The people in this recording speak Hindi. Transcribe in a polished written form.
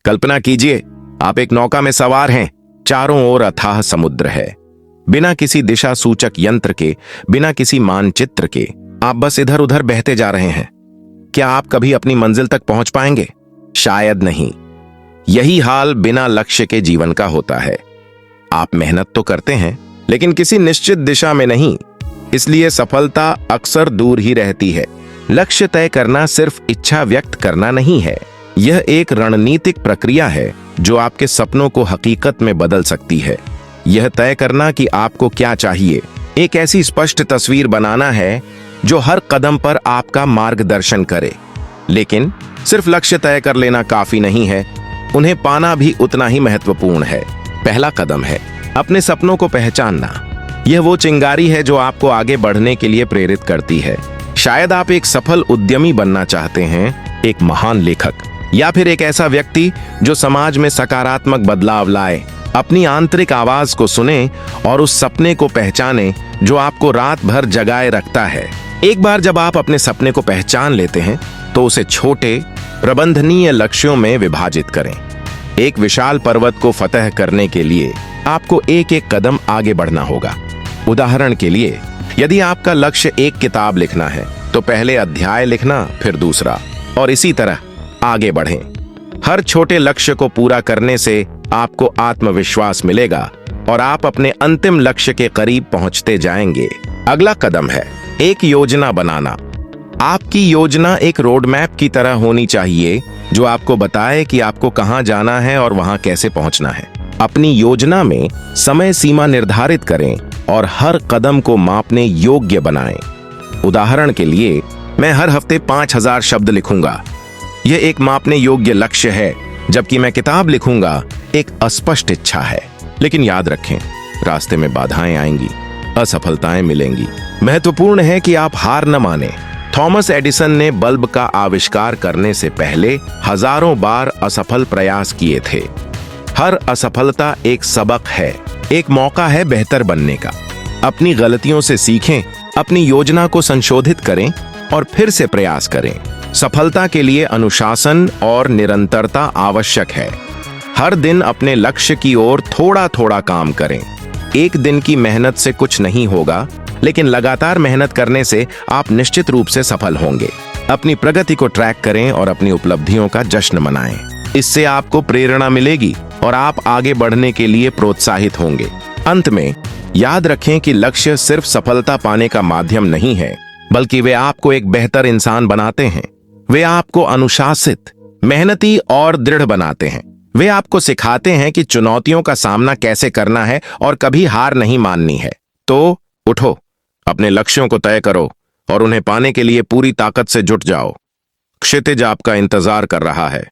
कल्पना कीजिए, आप एक नौका में सवार हैं। चारों ओर अथाह समुद्र है। बिना किसी दिशा सूचक यंत्र के, बिना किसी मानचित्र के आप बस इधर उधर बहते जा रहे हैं। क्या आप कभी अपनी मंजिल तक पहुंच पाएंगे? शायद नहीं। यही हाल बिना लक्ष्य के जीवन का होता है। आप मेहनत तो करते हैं, लेकिन किसी निश्चित दिशा में नहीं। इसलिए सफलता अक्सर दूर ही रहती है। लक्ष्य तय करना सिर्फ इच्छा व्यक्त करना नहीं है, यह एक रणनीतिक प्रक्रिया है जो आपके सपनों को हकीकत में बदल सकती है। यह तय करना कि आपको क्या चाहिए, एक ऐसी स्पष्ट तस्वीर बनाना है जो हर कदम पर आपका मार्गदर्शन करे। लेकिन सिर्फ लक्ष्य तय कर लेना काफी नहीं है, उन्हें पाना भी उतना ही महत्वपूर्ण है। पहला कदम है अपने सपनों को पहचानना। यह वो चिंगारी है जो आपको आगे बढ़ने के लिए प्रेरित करती है। शायद आप एक सफल उद्यमी बनना चाहते हैं, एक महान लेखक, या फिर एक ऐसा व्यक्ति जो समाज में सकारात्मक बदलाव लाए। अपनी आंतरिक आवाज को सुने और उस सपने को पहचाने जो आपको रात भर जगाए रखता है। एक बार जब आप अपने सपने को पहचान लेते हैं तो उसे छोटे प्रबंधनीय लक्ष्यों में विभाजित करें। एक विशाल पर्वत को फतह करने के लिए आपको एक एक कदम आगे बढ़ना होगा। उदाहरण के लिए, यदि आपका लक्ष्य एक किताब लिखना है तो पहले अध्याय लिखना, फिर दूसरा, और इसी तरह आगे बढ़ें। हर छोटे लक्ष्य को पूरा करने से आपको आत्मविश्वास मिलेगा और आप अपने अंतिम लक्ष्य के करीब पहुंचते जाएंगे। अगला कदम है एक योजना बनाना। आपकी योजना एक रोड मैप की तरह होनी चाहिए जो आपको बताए कि आपको कहां जाना है और वहां कैसे पहुंचना है। अपनी योजना में समय सीमा निर्धारित करें और हर कदम को मापने योग्य बनाएं। उदाहरण के लिए, मैं हर हफ्ते 5000 शब्द लिखूंगा। यह एक मापने योग्य लक्ष्य है, जबकि मैं किताब लिखूंगा एक अस्पष्ट इच्छा है। लेकिन याद रखें, रास्ते में बाधाएं आएंगी, असफलताएं मिलेंगी। महत्वपूर्ण है कि आप हार न माने। थॉमस एडिसन ने बल्ब का आविष्कार करने से पहले हजारों बार असफल प्रयास किए थे। हर असफलता एक सबक है, एक मौका है बेहतर बनने का। अपनी गलतियों से सीखें, अपनी योजना को संशोधित करें और फिर से प्रयास करें। सफलता के लिए अनुशासन और निरंतरता आवश्यक है। हर दिन अपने लक्ष्य की ओर थोड़ा थोड़ा काम करें। एक दिन की मेहनत से कुछ नहीं होगा, लेकिन लगातार मेहनत करने से आप निश्चित रूप से सफल होंगे। अपनी प्रगति को ट्रैक करें और अपनी उपलब्धियों का जश्न मनाएं। इससे आपको प्रेरणा मिलेगी और आप आगे बढ़ने के लिए प्रोत्साहित होंगे। अंत में याद रखें कि लक्ष्य सिर्फ सफलता पाने का माध्यम नहीं है, बल्कि वे आपको एक बेहतर इंसान बनाते हैं। वे आपको अनुशासित, मेहनती और दृढ़ बनाते हैं। वे आपको सिखाते हैं कि चुनौतियों का सामना कैसे करना है और कभी हार नहीं माननी है। तो उठो, अपने लक्ष्यों को तय करो और उन्हें पाने के लिए पूरी ताकत से जुट जाओ। क्षितिज आपका इंतजार कर रहा है।